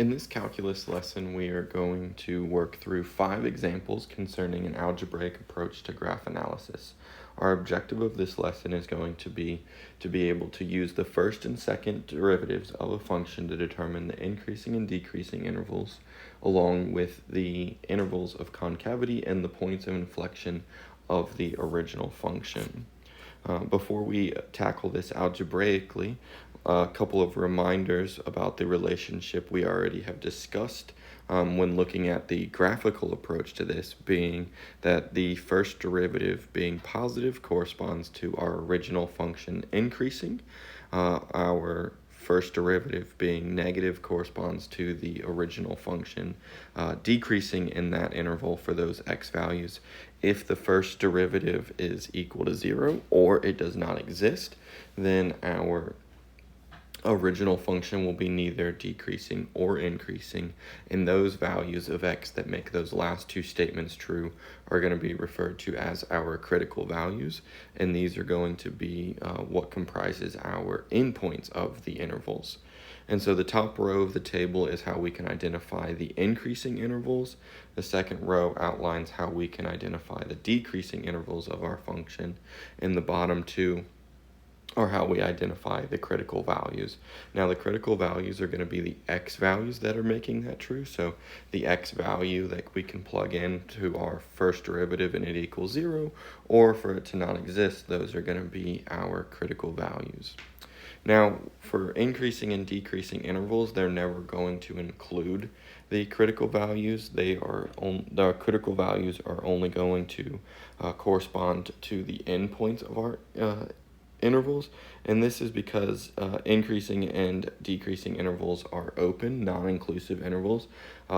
In this calculus lesson, we are going to work through 5 examples concerning an algebraic approach to graph analysis. Our objective of this lesson is going to be able to use the first and second derivatives of a function to determine the increasing and decreasing intervals, along with the intervals of concavity and the points of inflection of the original function. Before we tackle this algebraically, a couple of reminders about the relationship we already have discussed when looking at the graphical approach to this, being that the first derivative being positive corresponds to our original function increasing. Our first derivative being negative corresponds to the original function decreasing in that interval for those x values. If the first derivative is equal to 0 or it does not exist, then our original function will be neither decreasing or increasing, and those values of x that make those last two statements true are going to be referred to as our critical values, and these are going to be what comprises our endpoints of the intervals. And so the top row of the table is how we can identify the increasing intervals. The second row outlines how we can identify the decreasing intervals of our function, and the bottom two or how we identify the critical values. Now the critical values are going to be the x values that are making that true. So the x value that we can plug in to our first derivative and it equals 0, or for it to not exist, those are going to be our critical values. Now for increasing and decreasing intervals, they're never going to include the critical values. The critical values are only going to correspond to the endpoints of our intervals, and this is because increasing and decreasing intervals are open, non-inclusive intervals,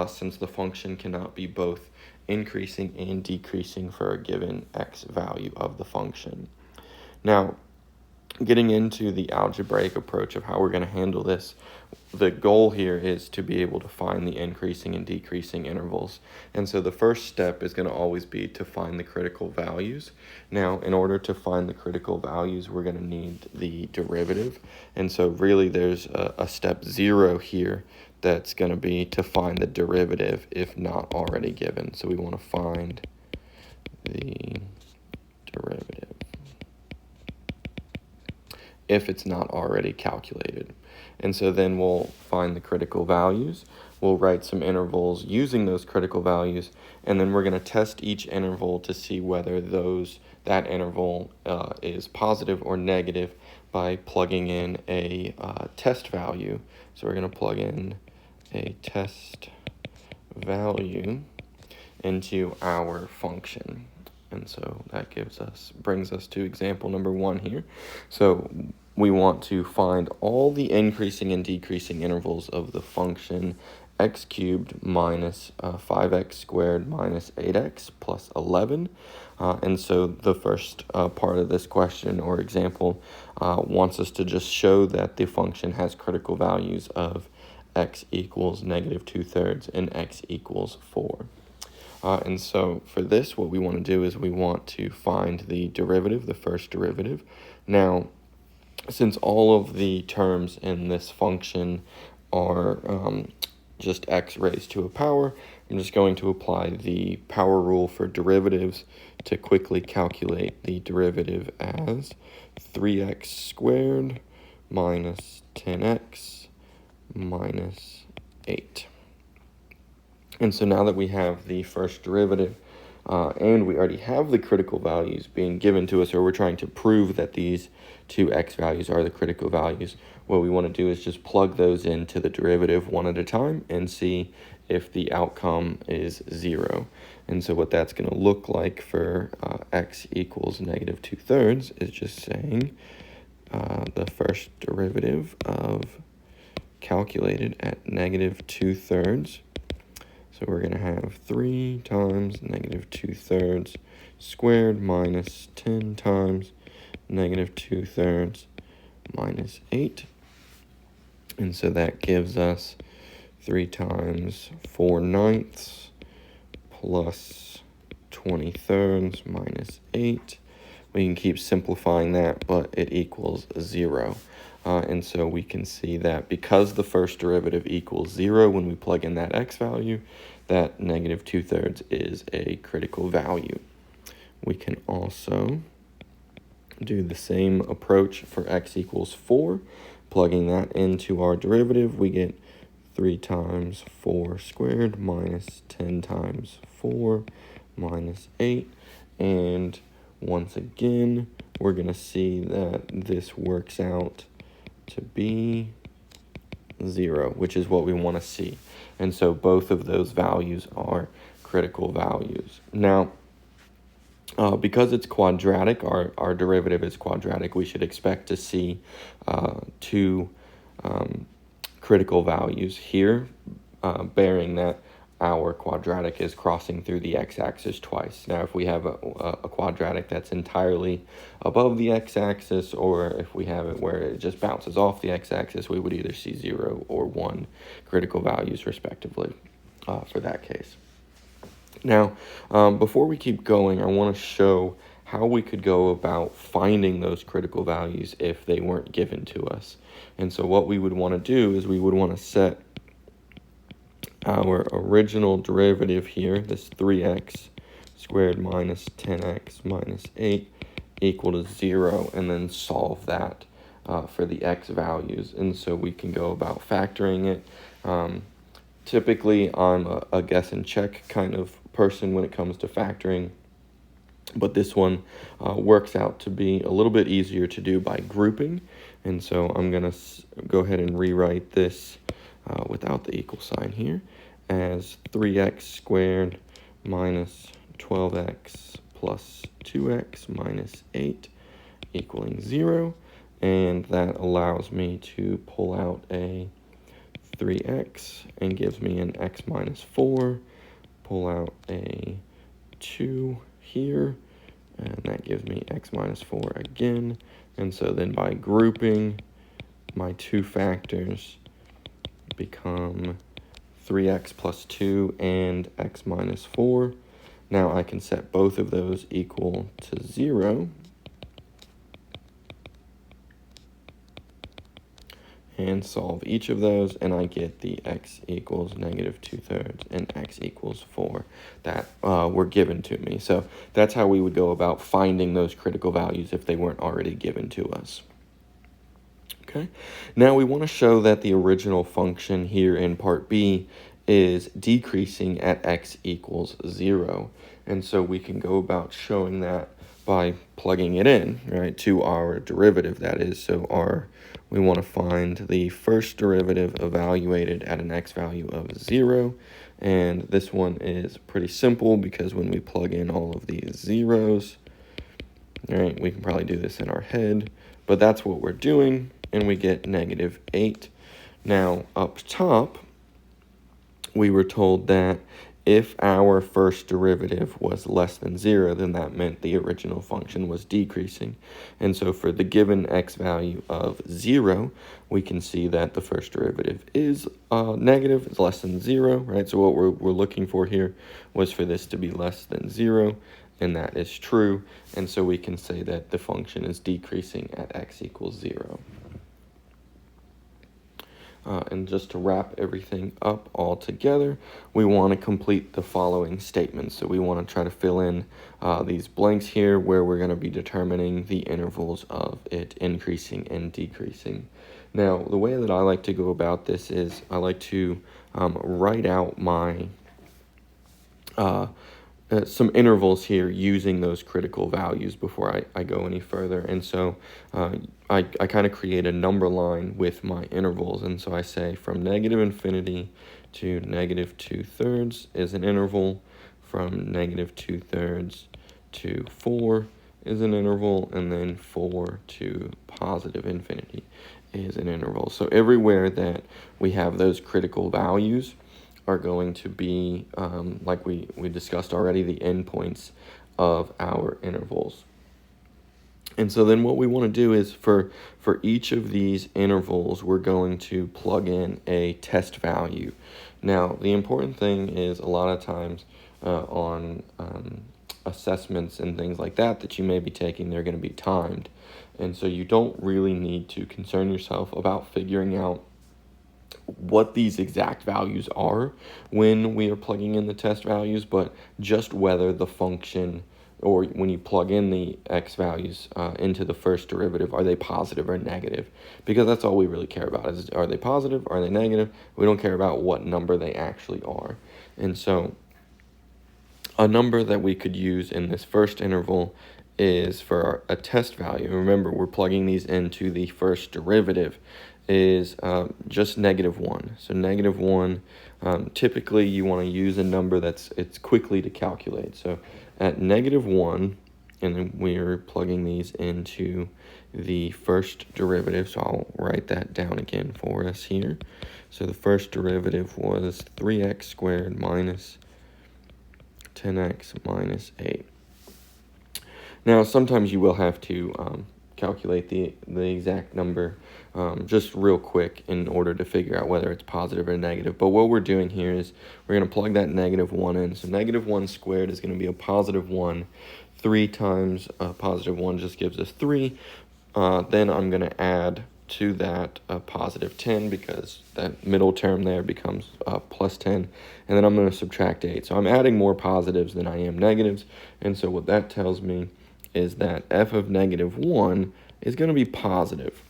since the function cannot be both increasing and decreasing for a given x value of the function. Now, getting into the algebraic approach of how we're going to handle this, the goal here is to be able to find the increasing and decreasing intervals. And so the first step is going to always be to find the critical values. Now, in order to find the critical values, we're going to need the derivative. And so really there's a step 0 here that's going to be to find the derivative if not already given. So we want to find the derivative if it's not already calculated. And so then we'll find the critical values. We'll write some intervals using those critical values, and then we're going to test each interval to see whether that interval is positive or negative by plugging in a test value. So we're going to plug in a test value into our function. And so that brings us to example number 1 here. So we want to find all the increasing and decreasing intervals of the function x cubed minus 5x squared minus 8x plus 11. And so the first part of this question or example wants us to just show that the function has critical values of x equals negative 2/3 and x equals 4. And so for this, what we want to do is we want to find the derivative, the first derivative. Now, since all of the terms in this function are just x raised to a power, I'm just going to apply the power rule for derivatives to quickly calculate the derivative as 3x squared minus 10x minus 8. And so now that we have the first derivative and we already have the critical values being given to us, or we're trying to prove that these two x values are the critical values, what we want to do is just plug those into the derivative one at a time and see if the outcome is 0. And so what that's going to look like for x equals negative 2/3 is just saying the first derivative of calculated at negative 2/3. So we're going to have 3 times negative 2/3 squared minus 10 times negative 2/3 minus 8. And so that gives us 3 times 4/9 plus 20/3 minus 8. We can keep simplifying that, but it equals 0. And so we can see that because the first derivative equals 0 when we plug in that x value, that negative 2/3 is a critical value. We can also do the same approach for x equals 4. Plugging that into our derivative, we get 3 times 4 squared minus 10 times 4 minus 8. And once again, we're going to see that this works out to be 0, which is what we want to see. And so both of those values are critical values. Now, because it's quadratic, our derivative is quadratic, we should expect to see two critical values here, bearing that our quadratic is crossing through the x-axis twice. Now, if we have a quadratic that's entirely above the x-axis, or if we have it where it just bounces off the x-axis, we would either see 0 or 1 critical values, respectively, for that case. Now, before we keep going, I want to show how we could go about finding those critical values if they weren't given to us. And so what we would want to do is we would want to set our original derivative here, this 3x squared minus 10x minus 8 equal to 0, and then solve that for the x values. And so we can go about factoring it. Typically, I'm a guess and check kind of person when it comes to factoring, but this one works out to be a little bit easier to do by grouping. And so I'm going to go ahead and rewrite this without the equal sign here as 3x squared minus 12x plus 2x minus 8 equaling 0. And that allows me to pull out a 3x and gives me an x minus 4. Pull out a 2 here, and that gives me x minus 4 again. And so then by grouping, my two factors become 3x plus 2 and x minus 4. Now I can set both of those equal to 0. And solve each of those, and I get the x equals negative 2/3 and x equals 4 that were given to me. So that's how we would go about finding those critical values if they weren't already given to us. Okay, now we want to show that the original function here in part B is decreasing at x equals 0. And so we can go about showing that by plugging it in, right, to our derivative, that is. So we want to find the first derivative evaluated at an x value of 0. And this one is pretty simple because when we plug in all of these zeros, all right, we can probably do this in our head, but that's what we're doing, and we get negative 8. Now, up top, we were told that if our first derivative was less than 0, then that meant the original function was decreasing. And so for the given x value of 0, we can see that the first derivative is negative, it's less than 0, right? So what we're looking for here was for this to be less than 0, and that is true. And so we can say that the function is decreasing at x equals 0. And just to wrap everything up all together, we want to complete the following statements. So we want to try to fill in these blanks here where we're going to be determining the intervals of it increasing and decreasing. Now, the way that I like to go about this is I like to write out my some intervals here using those critical values before I go any further. And so I kind of create a number line with my intervals. And so I say from negative infinity to negative 2/3 is an interval, from negative 2/3 to 4 is an interval, and then 4 to positive infinity is an interval. So everywhere that we have those critical values are going to be, like we discussed already, the endpoints of our intervals. And so then what we want to do is for each of these intervals, we're going to plug in a test value. Now, the important thing is a lot of times on assessments and things like that you may be taking, they're going to be timed. And so you don't really need to concern yourself about figuring out what these exact values are when we are plugging in the test values, but just whether the function, or when you plug in the x values into the first derivative, are they positive or negative? Because that's all we really care about, is are they positive, are they negative? We don't care about what number they actually are. And so a number that we could use in this first interval is for a test value. Remember, we're plugging these into the first derivative, is just -1. So -1, typically you want to use a number it's quickly to calculate. So at -1, and then we're plugging these into the first derivative. So I'll write that down again for us here. So the first derivative was 3x squared minus 10x minus 8. Now, sometimes you will have to calculate the exact number just real quick in order to figure out whether it's positive or negative. But what we're doing here is we're going to plug that -1 in. So -1 squared is going to be a +1. 3 times +1 just gives us 3. Then I'm going to add to that a +10, because that middle term there becomes +10, and then I'm going to subtract 8. So I'm adding more positives than I am negatives, and so what that tells me is that f of -1 is going to be positive.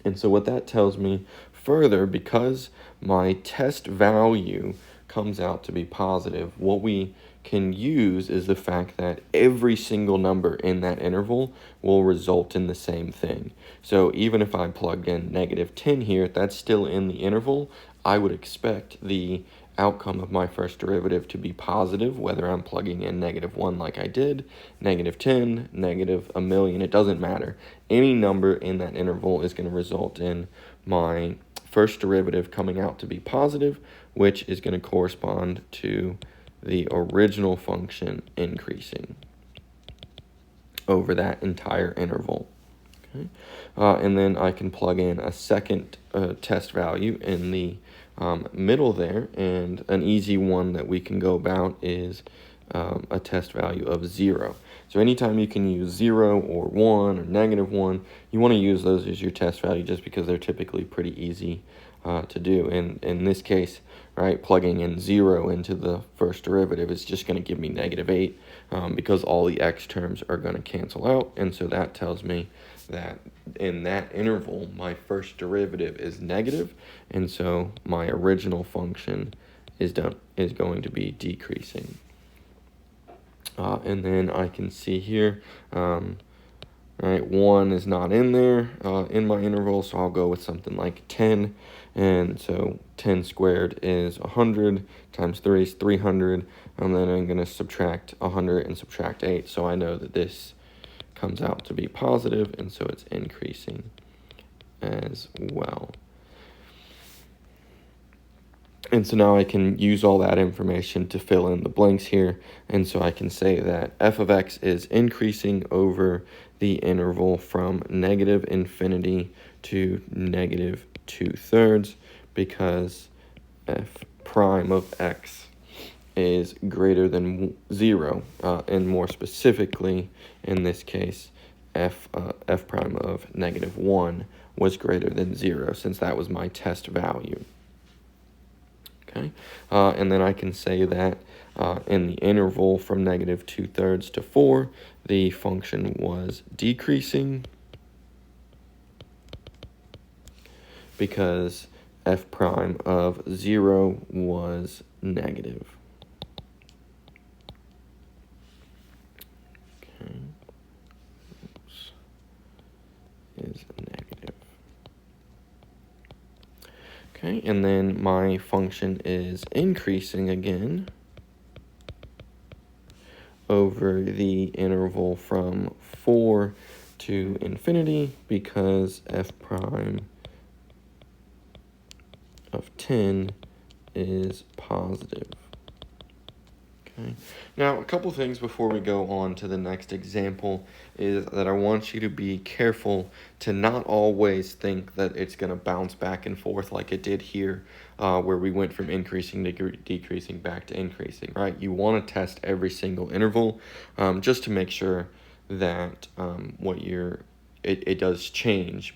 And so what that tells me further, because my test value comes out to be positive, what we can use is the fact that every single number in that interval will result in the same thing. So even if I plugged in -10 here, that's still in the interval. I would expect the outcome of my first derivative to be positive, whether I'm plugging in -1 like I did, -10, -1,000,000, it doesn't matter. Any number in that interval is going to result in my first derivative coming out to be positive, which is going to correspond to the original function increasing over that entire interval. Okay? And then I can plug in a second test value in the middle there, and an easy one that we can go about is a test value of 0. So anytime you can use 0 or 1 or -1, you want to use those as your test value, just because they're typically pretty easy to do. And in this case, right, plugging in 0 into the first derivative is just going to give me -8, because all the x terms are going to cancel out. And so that tells me that in that interval, my first derivative is negative, and so my original function is going to be decreasing. And then I can see here, right, 1 is not in there in my interval, so I'll go with something like 10. And so 10 squared is 100, times 3 is 300, and then I'm going to subtract 100 and subtract 8. So I know that this comes out to be positive, and so it's increasing as well. And so now I can use all that information to fill in the blanks here, and so I can say that f of x is increasing over the interval from -infinity to -2/3, because f prime of x is greater than 0, and more specifically, in this case, f prime of -1 was greater than 0, since that was my test value. Okay, and then I can say that in the interval from -2/3 to 4, the function was decreasing, because f prime of 0 was negative. Okay, is negative. Okay, and then my function is increasing again over the interval from 4 to infinity, because f prime of 10 is positive. Okay. Now, a couple things before we go on to the next example is that I want you to be careful to not always think that it's going to bounce back and forth like it did here, where we went from increasing to decreasing back to increasing, right? You want to test every single interval just to make sure that what you're it does change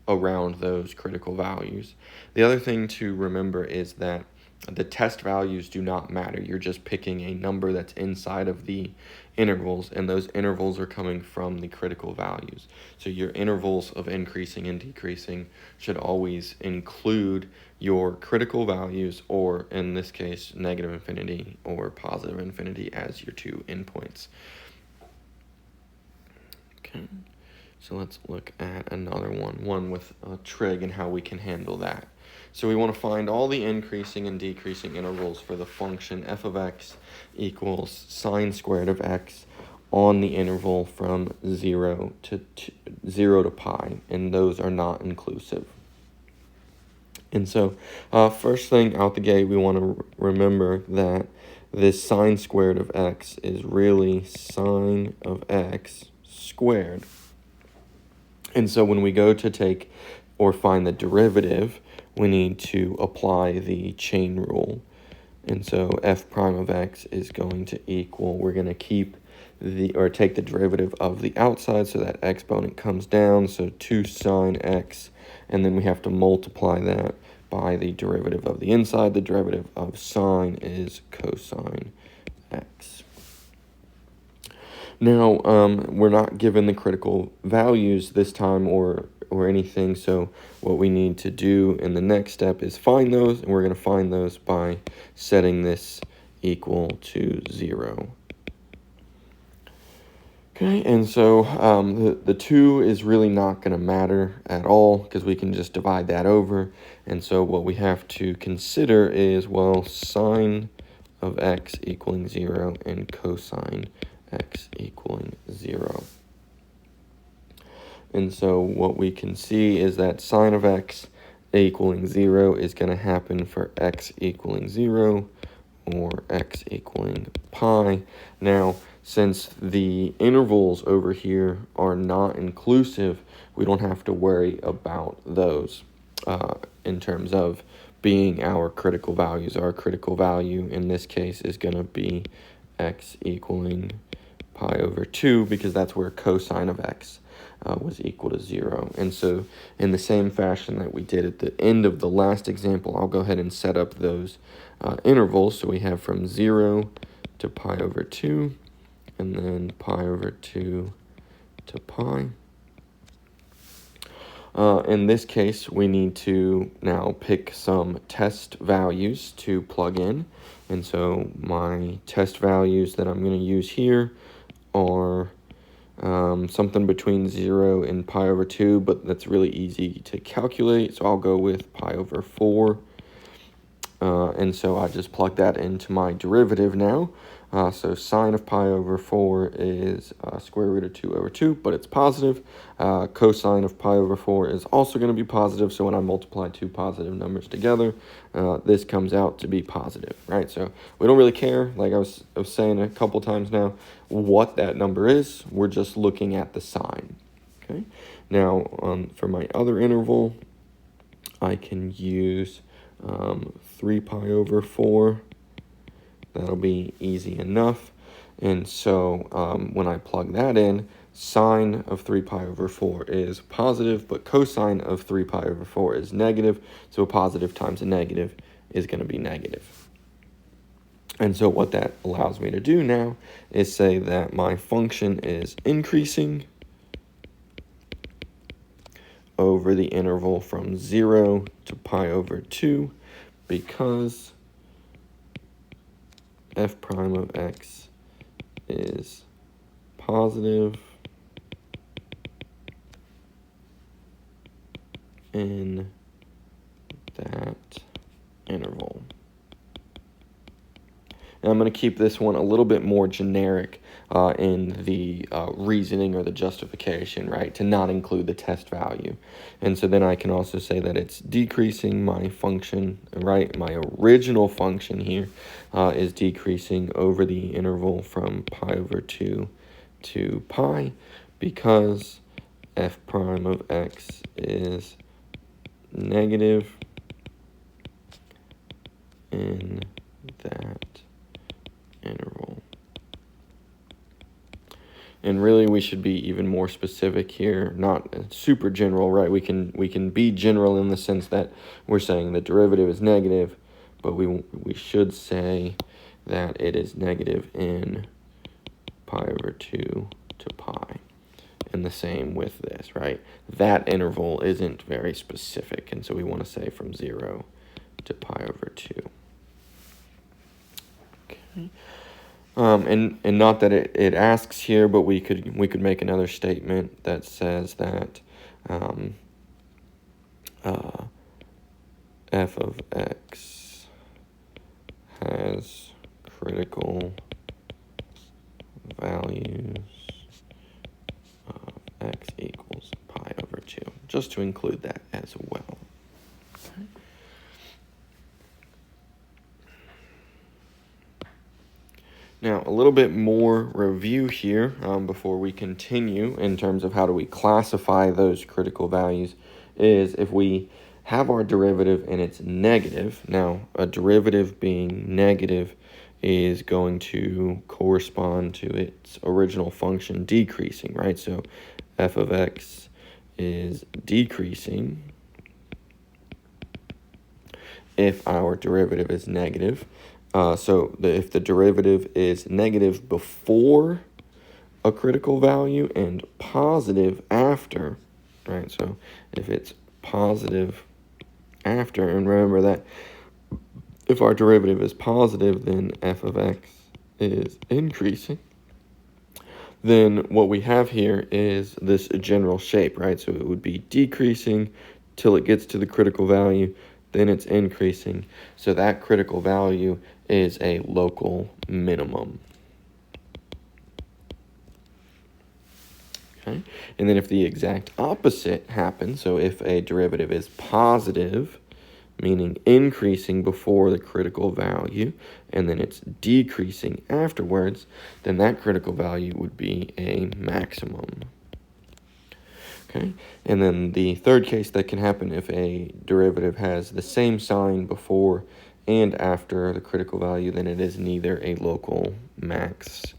around those critical values. The other thing to remember is that the test values do not matter. You're just picking a number that's inside of the intervals, and those intervals are coming from the critical values. So your intervals of increasing and decreasing should always include your critical values, or in this case, negative infinity or positive infinity, as your two endpoints. Okay, so let's look at another one with a trig and how we can handle that. So we want to find all the increasing and decreasing intervals for the function f of x equals sine squared of x on the interval from 0 to pi, and those are not inclusive. And so first thing out the gate, we want to remember that this sine squared of x is really sine of x squared. And so when we go to take or find the derivative, we need to apply the chain rule. And so f prime of x is going to equal, we're going to keep take the derivative of the outside, so that exponent comes down, so 2 sine x, and then we have to multiply that by the derivative of the inside. The derivative of sine is cosine x. Now, we're not given the critical values this time or anything, so what we need to do in the next step is find those, and we're going to find those by setting this equal to 0. Okay, and so the 2 is really not going to matter at all, because we can just divide that over. And so what we have to consider is, well, sine of x equaling 0 and cosine x equaling 0. And so what we can see is that sine of x equaling 0 is going to happen for x equaling 0 or x equaling pi. Now, since the intervals over here are not inclusive, we don't have to worry about those in terms of being our critical values. Our critical value in this case is going to be x equaling pi over 2, because that's where cosine of x was equal to 0. And so in the same fashion that we did at the end of the last example, I'll go ahead and set up those intervals. So we have from 0 to pi over 2, and then pi over 2 to pi. In this case, we need to now pick some test values to plug in. And so my test values that I'm going to use here are something between 0 and pi over 2, but that's really easy to calculate. So I'll go with pi over 4. And so I just plug that into my derivative now. So sine of pi over 4 is square root of 2 over 2, but it's positive. Cosine of pi over 4 is also going to be positive. So when I multiply two positive numbers together, this comes out to be positive, right? So we don't really care, like I was saying a couple times now, what that number is. We're just looking at the sign. Okay. Now, for my other interval, I can use 3 pi over 4. That'll be easy enough. And so when I plug that in, sine of 3 pi over 4 is positive, but cosine of 3 pi over 4 is negative. So a positive times a negative is going to be negative. And so what that allows me to do now is say that my function is increasing over the interval from 0 to pi over 2, because f prime of x is positive in that interval. And I'm going to keep this one a little bit more generic in the reasoning or the justification, right, to not include the test value. And so then I can also say that it's decreasing my function, right? My original function here is decreasing over the interval from pi over 2 to pi, because f prime of x is negative in that interval. And and really we should be even more specific here, not super general, right? We can be general in the sense that we're saying the derivative is negative, but we should say that it is negative in pi over 2 to pi. And the same with this, right? That interval isn't very specific, and so we want to say from 0 to pi over 2. Okay. And not that it asks here, but we could make another statement that says that f of x has critical values of x equals pi over 2, just to include that as well. Okay. Now, a little bit more review here before we continue in terms of how do we classify those critical values is if we have our derivative and it's negative. Now, a derivative being negative is going to correspond to its original function decreasing, right? So f of x is decreasing if our derivative is negative. If the derivative is negative before a critical value and positive after, right? So if it's positive after, and remember that if our derivative is positive, then f of x is increasing. Then what we have here is this general shape, right? So it would be decreasing till it gets to the critical value, then it's increasing. So that critical value is a local minimum. Okay? And then if the exact opposite happens, so if a derivative is positive, meaning increasing before the critical value, and then it's decreasing afterwards, then that critical value would be a maximum. Okay, and then the third case that can happen if a derivative has the same sign before and after the critical value, then it is neither a local max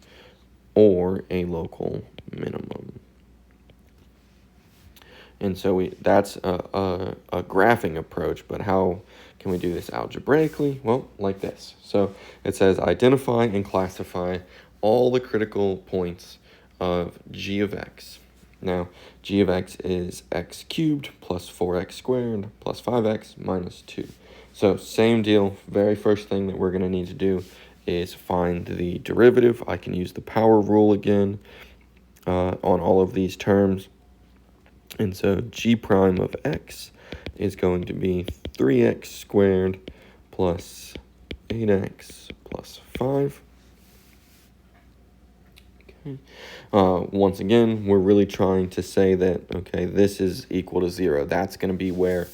or a local minimum. And so that's a graphing approach, but how can we do this algebraically? Well, like this. So it says identify and classify all the critical points of g of x. Now, g of x is x cubed plus 4x squared plus 5x minus 2. So same deal, very first thing that we're going to need to do is find the derivative. I can use the power rule again on all of these terms. And so g prime of x is going to be 3x squared plus 8x plus 5. Okay. Once again, we're really trying to say that, okay, this is equal to 0. That's going to be where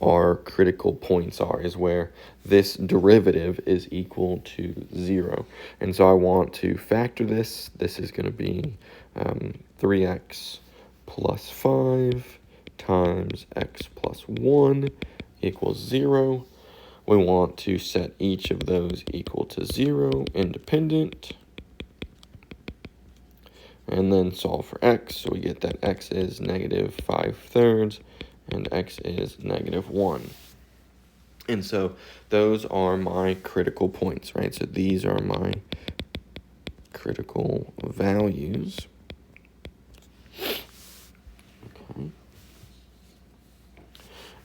our critical points are, is where this derivative is equal to 0. And so I want to factor this. This is going to be 3x plus 5 times x plus 1 equals 0. We want to set each of those equal to 0, independent, and then solve for x. So we get that x is negative 5/3 and x is negative 1. And so those are my critical points, right? So these are my critical values. Okay.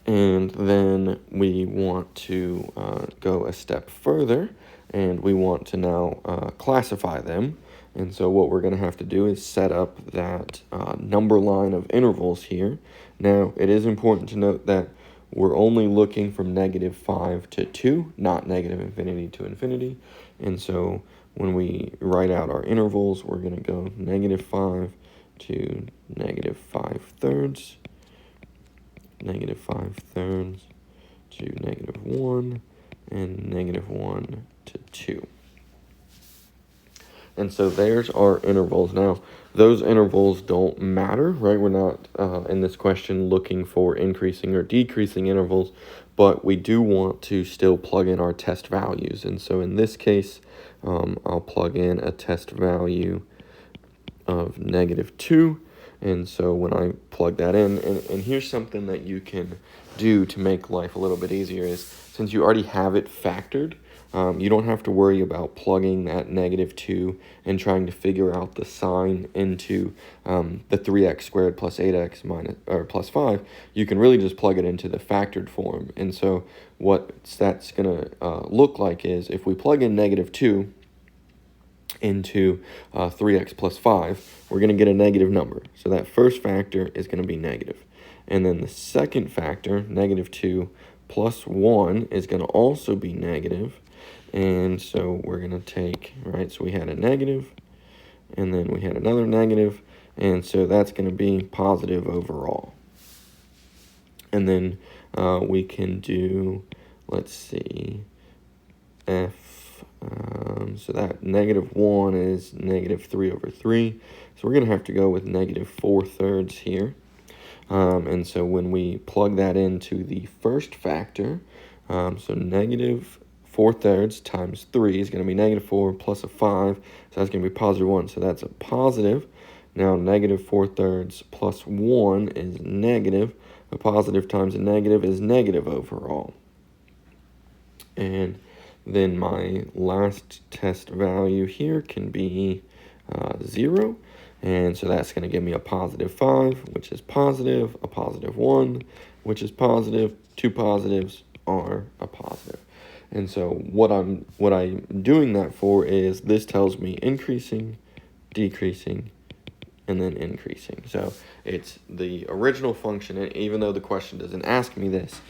And then we want to go a step further, and we want to now classify them. And so what we're going to have to do is set up that number line of intervals here. Now, it is important to note that we're only looking from -5 to 2, not negative infinity to infinity. And so when we write out our intervals, we're going to go -5 to -5/3, -5/3 to -1, and -1 to 2. And so there's our intervals. Now, those intervals don't matter, right? We're not, in this question, looking for increasing or decreasing intervals, but we do want to still plug in our test values. And so in this case, I'll plug in a test value of -2. And so when I plug that in, and here's something that you can do to make life a little bit easier is, since you already have it factored, you don't have to worry about plugging that -2 and trying to figure out the sign into the 3x squared plus 8x plus 5. You can really just plug it into the factored form. And so what that's going to look like is, if we plug in -2 into 3x plus 5, we're going to get a negative number. So that first factor is going to be negative. And then the second factor, -2 plus 1, is going to also be negative. And so we're going to take, right, so we had a negative, and then we had another negative, and so that's going to be positive overall. And then we can do, let's see, so that -1 is -3/3. So we're going to have to go with -4/3 here. And so when we plug that into the first factor, so -4/3 times 3 is going to be -4 plus a 5. So that's going to be +1. So that's a positive. Now -4/3 plus 1 is negative. A positive times a negative is negative overall. And then my last test value here can be 0. And so that's going to give me a +5, which is positive, a +1, which is positive. Two positives are a positive. And so what I'm doing that for is, this tells me increasing, decreasing, and then increasing. So it's the original function, and even though the question doesn't ask me this,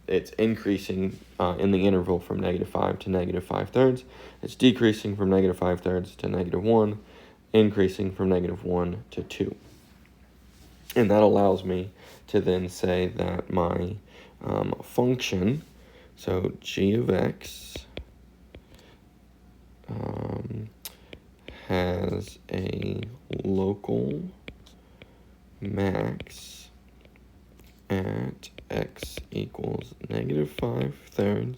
it's increasing in the interval from -5 to -5/3. It's decreasing from -5/3 to -1, increasing from -1 to 2. And that allows me to then say that my function, so g of x, has a local max at x equals -5/3,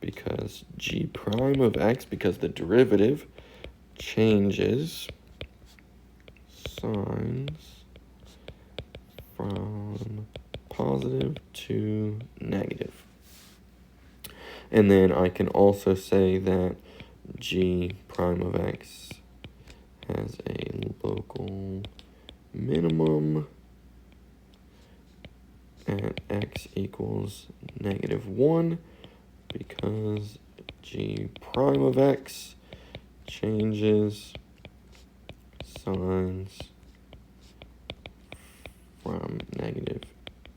because g prime of x, because the derivative changes signs from positive to negative. And then I can also say that g prime of x has a local minimum at x equals -1, because g prime of x changes signs from negative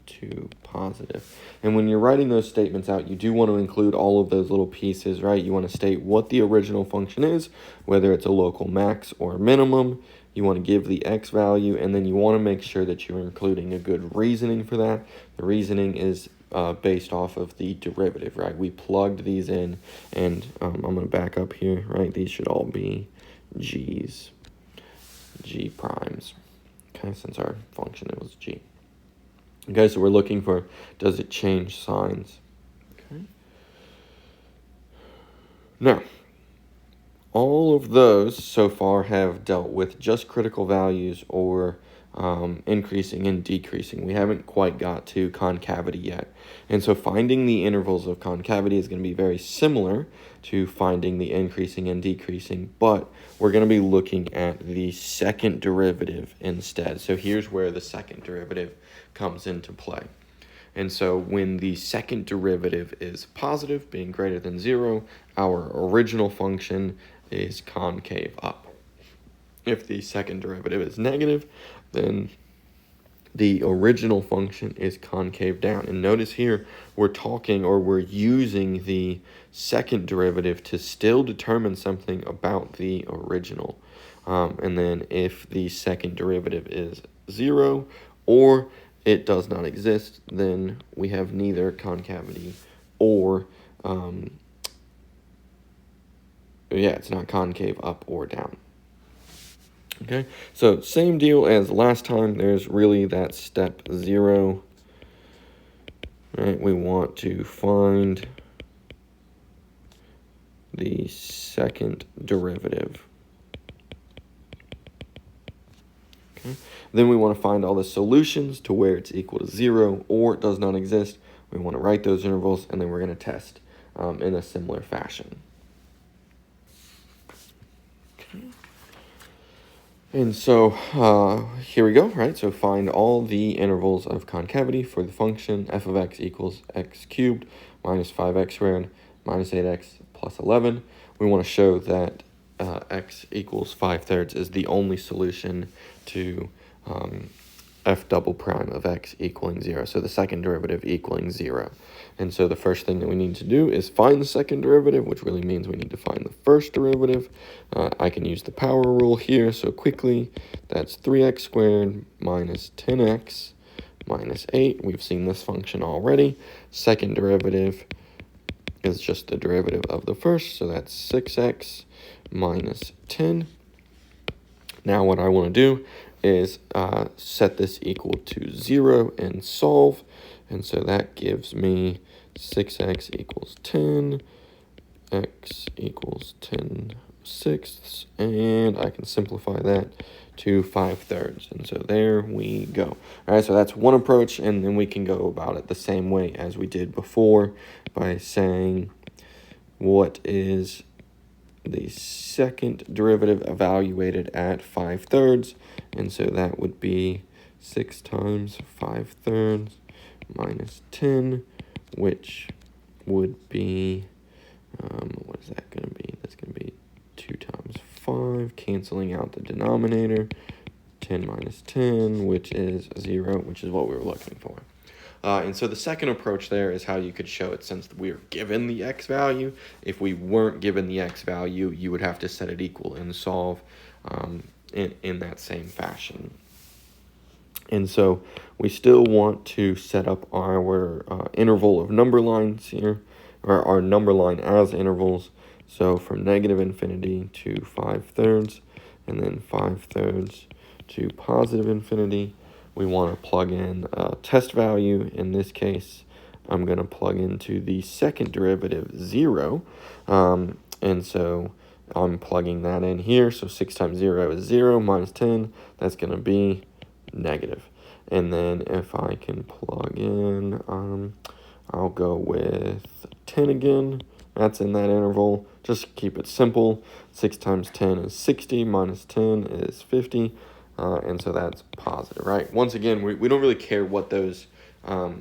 to positive. And when you're writing those statements out, you do want to include all of those little pieces, right? You want to state what the original function is, whether it's a local max or minimum. You want to give the x value, and then you want to make sure that you're including a good reasoning for that. The reasoning is based off of the derivative, right? We plugged these in, and I'm going to back up here, right? These should all be g's, g primes, okay, since our function it was g. Okay, so we're looking for, does it change signs? Okay. Now, all of those so far have dealt with just critical values or increasing and decreasing. We haven't quite got to concavity yet. And so finding the intervals of concavity is going to be very similar to finding the increasing and decreasing, but we're going to be looking at the second derivative instead. So here's where the second derivative comes into play. And so when the second derivative is positive, being greater than 0, our original function is concave up. If the second derivative is negative, then the original function is concave down. And notice here, we're using the second derivative to still determine something about the original. And then if the second derivative is 0 or it does not exist, then we have neither concavity or, it's not concave up or down. Okay, so same deal as last time. There's really that step 0. Right, we want to find the second derivative. Okay. Then we want to find all the solutions to where it's equal to 0 or it does not exist. We want to write those intervals, and then we're going to test in a similar fashion. Okay. And so here we go, right? So find all the intervals of concavity for the function f of x equals x cubed minus 5x squared minus 8x plus 11. We want to show that x equals 5/3 is the only solution to f double prime of x equaling 0. So the second derivative equaling 0. And so the first thing that we need to do is find the second derivative, which really means we need to find the first derivative. I can use the power rule here. So quickly, that's 3x squared minus 10x minus 8. We've seen this function already. Second derivative is just the derivative of the first. So that's 6x minus 10. Now what I want to do is set this equal to 0 and solve. And so that gives me 6x equals 10, x equals 10 sixths, and I can simplify that to 5/3. And so there we go. All right, so that's one approach, and then we can go about it the same way as we did before by saying what is the second derivative evaluated at 5/3, and so that would be 6 times 5/3 minus 10, which would be, what is that going to be? That's going to be 2 times 5, canceling out the denominator, 10 minus 10, which is 0, which is what we were looking for. And so the second approach there is how you could show it since we are given the x value. If we weren't given the x value, you would have to set it equal and solve in that same fashion. And so we still want to set up our interval of number lines here, or our number line as intervals. So from negative infinity to 5/3, and then 5/3 to positive infinity. We want to plug in a test value. In this case, I'm going to plug into the second derivative 0. And so I'm plugging that in here. So 6 times 0 is 0 minus 10. That's going to be negative. And then if I can plug in, I'll go with 10 again. That's in that interval. Just keep it simple. 6 times 10 is 60, minus 10 is 50. And so that's positive, right? Once again, we don't really care what those,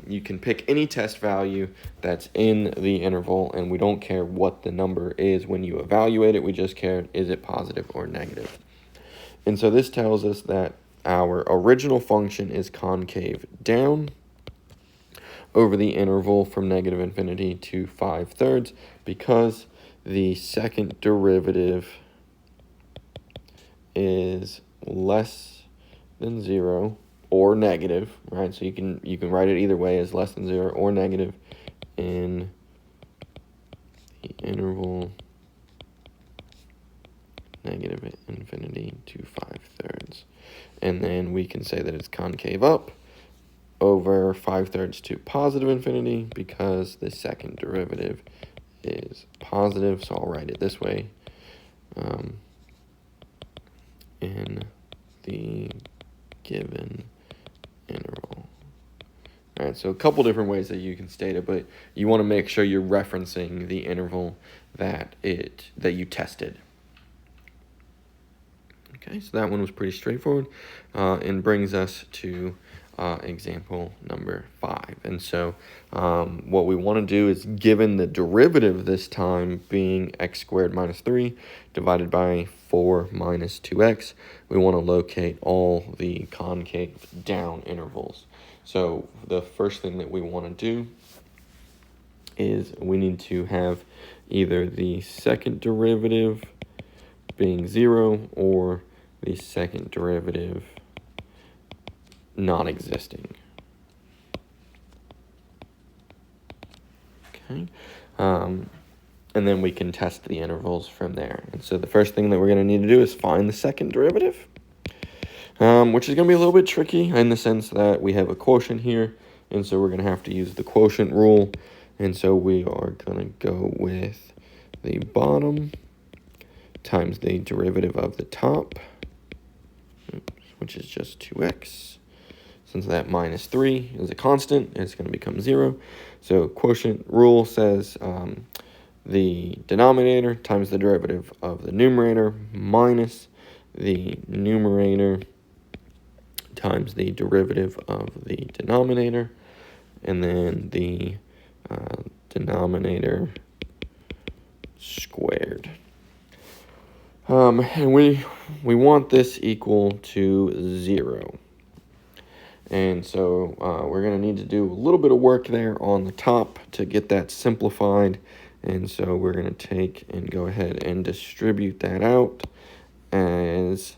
you can pick any test value that's in the interval, and we don't care what the number is when you evaluate it. We just care, is it positive or negative? And so this tells us that our original function is concave down over the interval from negative infinity to 5/3 because the second derivative is less than 0 or negative, right? So you can write it either way as less than 0 or negative in the interval negative infinity to 5/3. And then we can say that it's concave up over 5/3 to positive infinity because the second derivative is positive. So I'll write it this way. In the given interval. All right, so a couple different ways that you can state it, but you want to make sure you're referencing the interval that you tested. Okay, so that one was pretty straightforward, and brings us to example number 5. And so what we want to do is, given the derivative this time being x squared minus 3 divided by 4 minus 2x, we want to locate all the concave down intervals. So the first thing that we want to do is we need to have either the second derivative being 0 or the second derivative non-existing. Okay, and then we can test the intervals from there. And so the first thing that we're going to need to do is find the second derivative, which is going to be a little bit tricky in the sense that we have a quotient here, and so we're going to have to use the quotient rule. And so we are going to go with the bottom times the derivative of the top. Oops, which is just 2x. Since that minus 3 is a constant, it's going to become 0. So quotient rule says the denominator times the derivative of the numerator minus the numerator times the derivative of the denominator, and then the denominator squared. And we want this equal to 0. And so we're going to need to do a little bit of work there on the top to get that simplified. And so we're going to take and go ahead and distribute that out as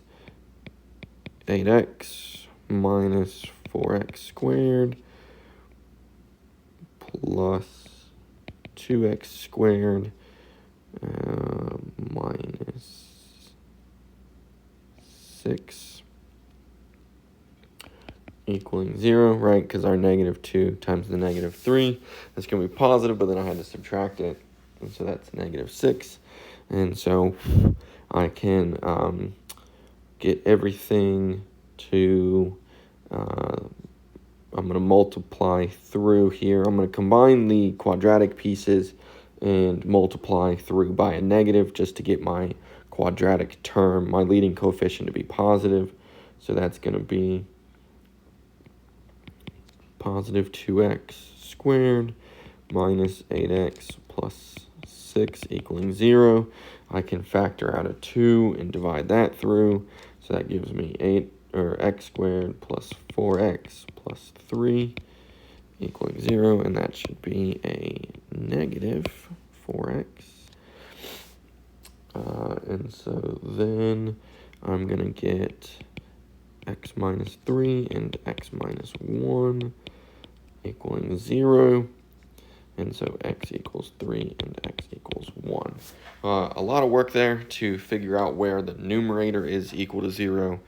8x minus 4x squared plus 2x squared minus 6 equaling 0, right? Because our negative 2 times the negative 3, that's going to be positive, but then I had to subtract it, and so that's negative 6. And so I can get everything to, I'm going to multiply through here. I'm going to combine the quadratic pieces and multiply through by a negative just to get my quadratic term, my leading coefficient, to be positive. So that's going to be positive 2x squared minus 8x plus 6 equaling 0. I can factor out a 2 and divide that through. So that gives me x squared plus 4x plus 3 equaling 0. And that should be a negative 4x. And so then I'm going to get x minus 3 and x minus 1 equaling 0. And so x equals 3 and x equals 1. A lot of work there to figure out where the numerator is equal to 0,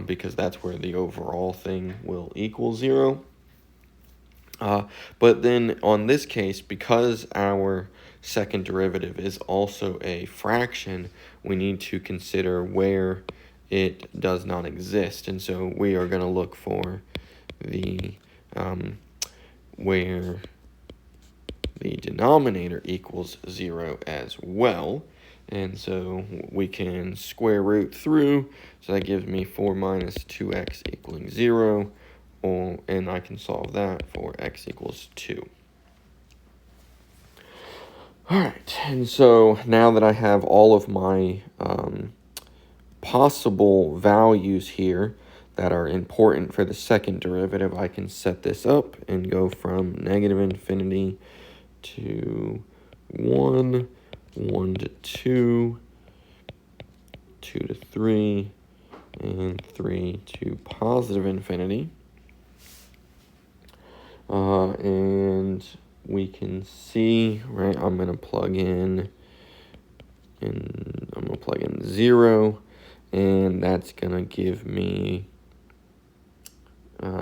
because that's where the overall thing will equal 0. But then on this case, because our second derivative is also a fraction, we need to consider where it does not exist. And so we are going to look for the where the denominator equals 0 as well. And so we can square root through, so that gives me 4 minus 2x equaling 0, and I can solve that for x equals 2. All right, and so now that I have all of my possible values here that are important for the second derivative, I can set this up and go from negative infinity to 1, 1 to 2, 2 to 3, and 3 to positive infinity. And we can see, right, I'm going to plug in 0, and that's going to give me,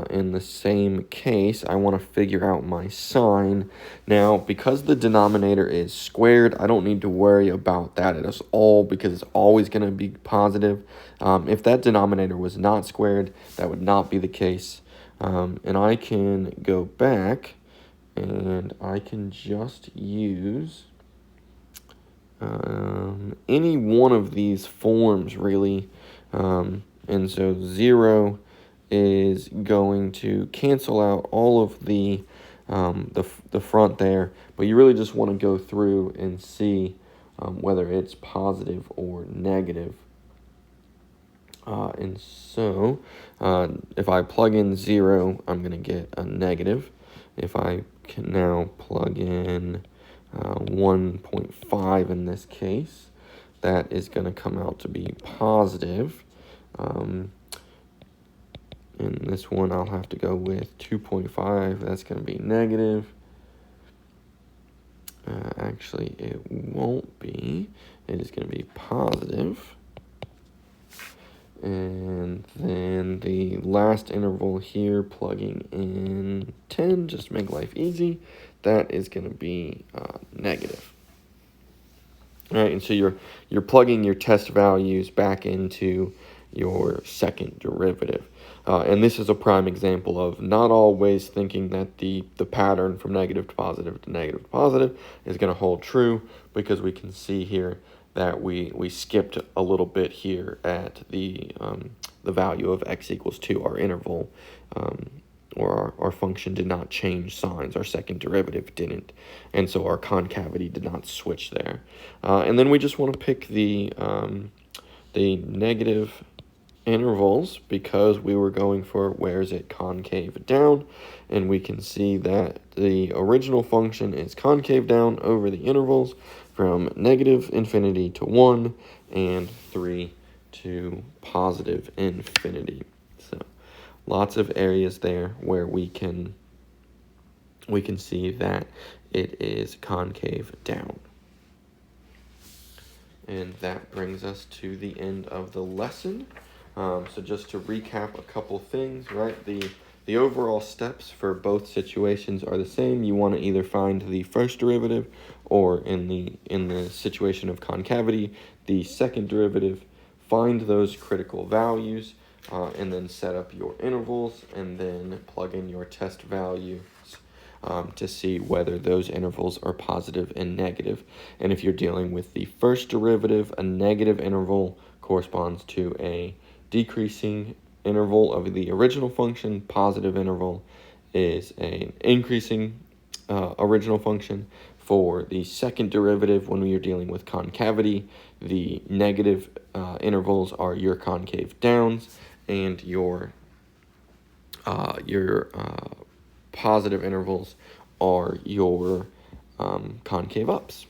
in the same case, I want to figure out my sign. Now, because the denominator is squared, I don't need to worry about that at all, because it's always going to be positive. If that denominator was not squared, that would not be the case. And I can go back, and I can just use any one of these forms, really. And so 0 is going to cancel out all of the front there, but you really just want to go through and see whether it's positive or negative. And so if I plug in 0, I'm going to get a negative. If I can now plug in 1.5 in this case, that is going to come out to be positive. In this one, I'll have to go with 2.5. That's going to be negative. Actually, it won't be. It is going to be positive. And then the last interval here, plugging in 10, just to make life easy, that is going to be negative. All right, and so you're plugging your test values back into your second derivative. And this is a prime example of not always thinking that the pattern from negative to positive is going to hold true, because we can see here that we skipped a little bit here at the value of x equals 2. Our interval or our function did not change signs. Our second derivative didn't. And so our concavity did not switch there. And then we just want to pick the negative intervals, because we were going for where is it concave down, and we can see that the original function is concave down over the intervals from negative infinity to 1 and 3 to positive infinity. So lots of areas there where we can see that it is concave down. And that brings us to the end of the lesson. So just to recap a couple things, right? The overall steps for both situations are the same. You want to either find the first derivative, or in the situation of concavity, the second derivative. Find those critical values, and then set up your intervals, and then plug in your test values to see whether those intervals are positive and negative. And if you're dealing with the first derivative, a negative interval corresponds to a decreasing interval of the original function. Positive interval is an increasing original function. For the second derivative, when we are dealing with concavity, the negative intervals are your concave downs, and your positive intervals are your concave ups.